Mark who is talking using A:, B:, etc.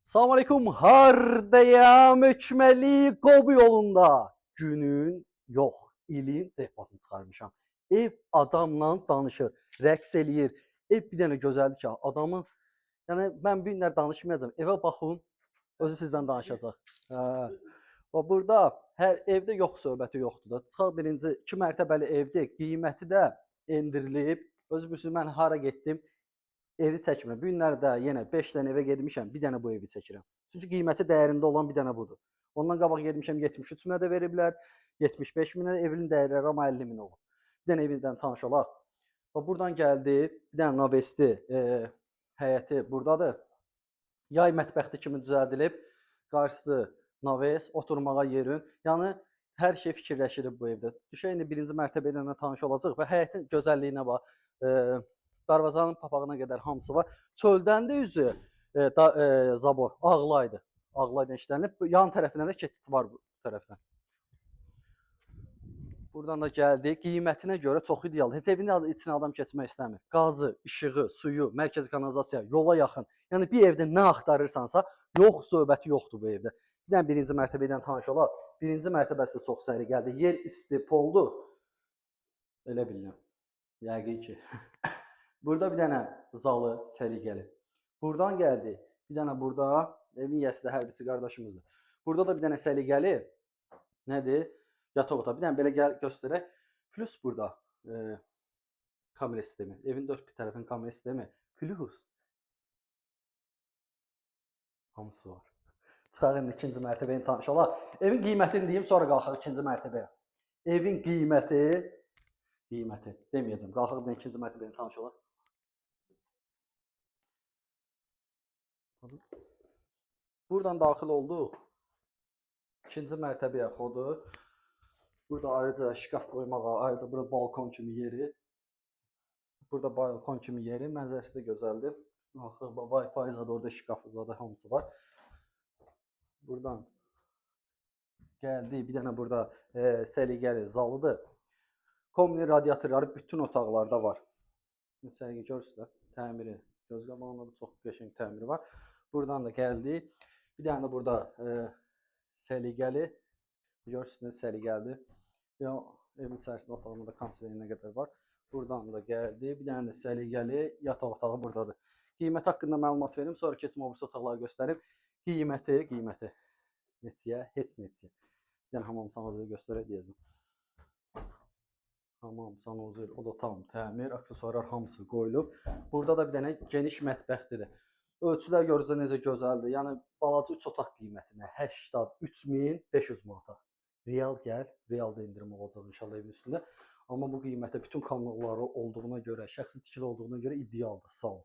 A: Salam aleyküm, hardayam ökməli Qobu yolunda. Günün yox, ilin zəhbatını çıxarmışam. Ev adamla danışır, rəqs eləyir. Ev bir dənə gözəldir ki, adamı, yəni mən bir günlər danışmayacağam. Evə baxın, özü sizdən danışacaq. Hə. Və burada hər evdə yox söhbəti yoxdur da. Çıxaq birinci 2 mərtəbəli evdir, qiyməti də endirilib. Özü bilirsiz mən hara getdim? Evi çəkmirəm. Bu günlərdə yenə 5 dənə evə getmişəm, bir dənə bu evi çəkirəm. Çünki qiyməti dəyərində olan bir dənə budur. Ondan qabaq getmişəm 73 minə də veriblər, 75 minə evin dəyəri amma 50 min olub. Bir dənə evindən tanış olaq. Və buradan gəldi, bir dənə Navesti həyəti burdadır. Yay mətbəxti kimi düzəldilib. Qarşısı Naves, oturmağa yerin. Yəni hər şey fikirləşilib bu evdə. Düşək indi birinci mərtəbə ilə tanış olacaq və həyətin gözəlliyinə bax. Darvazanın papağına qədər hamısı var. Çöldən də üzü zabor ağlaydı. Ağlayla işlənib. Yan tərəfindən də keçid var bu tərəfdən. Buradan da gəldik. Qiymətinə görə çox ideal. Heç evin içinə adam keçmək istəmir. Qazı, işığı, suyu, mərkəzi kanalizasiya, yola yaxın. Yəni bir evdə nə axtarırsansa, yox söhbəti yoxdur bu evdə. Bir dənə birinci mərtəbə ilə tanış olaq. Birinci mərtəbəsi də çox səliqəlidir. Yer isti, poldur. Elə bilirəm. Yəqin ki. Burada bir dənə zalı səliqəli. Buradan gəldi. Bir dənə burada evin yəsi də hərbiçi qardaşımızdır. Burada da bir dənə səliqəli nədir? Yataq otağı. Bir dənə belə göstərək. Plus burada kamera sistemi. Evin dörd bir tərəfinin kamera sistemi. Plus hamısı var. Çıxaq indi ikinci mərtəbəyə tanış olaq. Evin qiymətini deyim, sonra qalxaq ikinci mərtəbəyə. Evin qiyməti deməyəcəm. Qalxaq da ikinci mərtəbəyə tanış olaq. Buradan daxil olduq. İkinci mərtəbəyə xodu. Burada ayrıca şkaf qoymağa, ayrıca burada balkon kimi yeri. Burada balkon kimi yeri. Mənzərəsi də gözəldir. Axı Wi-Fi zadı, orada şkafı zadı, hamısı var. Buradan gəldi. Bir dənə burada səliqəli zalıdır. Kombi radiatorları bütün otaqlarda var. Səliqə görürsünüz. Təmiri göz qabağında çox qəşəng təmiri var. Buradan da gəldi. Bir dənə də burada səliqəli. Görürsünüz səliqəlidir. Evin içərisində otağında kondisioneri nə qədər var. Buradan da gəldi. Bir dənə də səliqəli yataq otağı buradadır. Qiymət haqqında məlumat verim. Sonra keçim o birisi otaqları göstərim. Qiyməti neçəyə? Heç neçəyə. Bir dənə hamam sanuzeli göstərək deyəcəm. Hamam sanuzeli, o da tam təmir, aksesuarlar hamısı qoyulub. Burada da bir dənə geniş mətbəxdir. Ölçülər görürsə necə gözəldir. Yəni balaca 3 otaq qiymətinə 83.500 manata. Real gəl, realda indirim olacaq inşallah evin üstündə. Amma bu qiymətə bütün kanalları olduğuna görə, şəxsi tikili olduğuna görə idealdır. Sağ ol.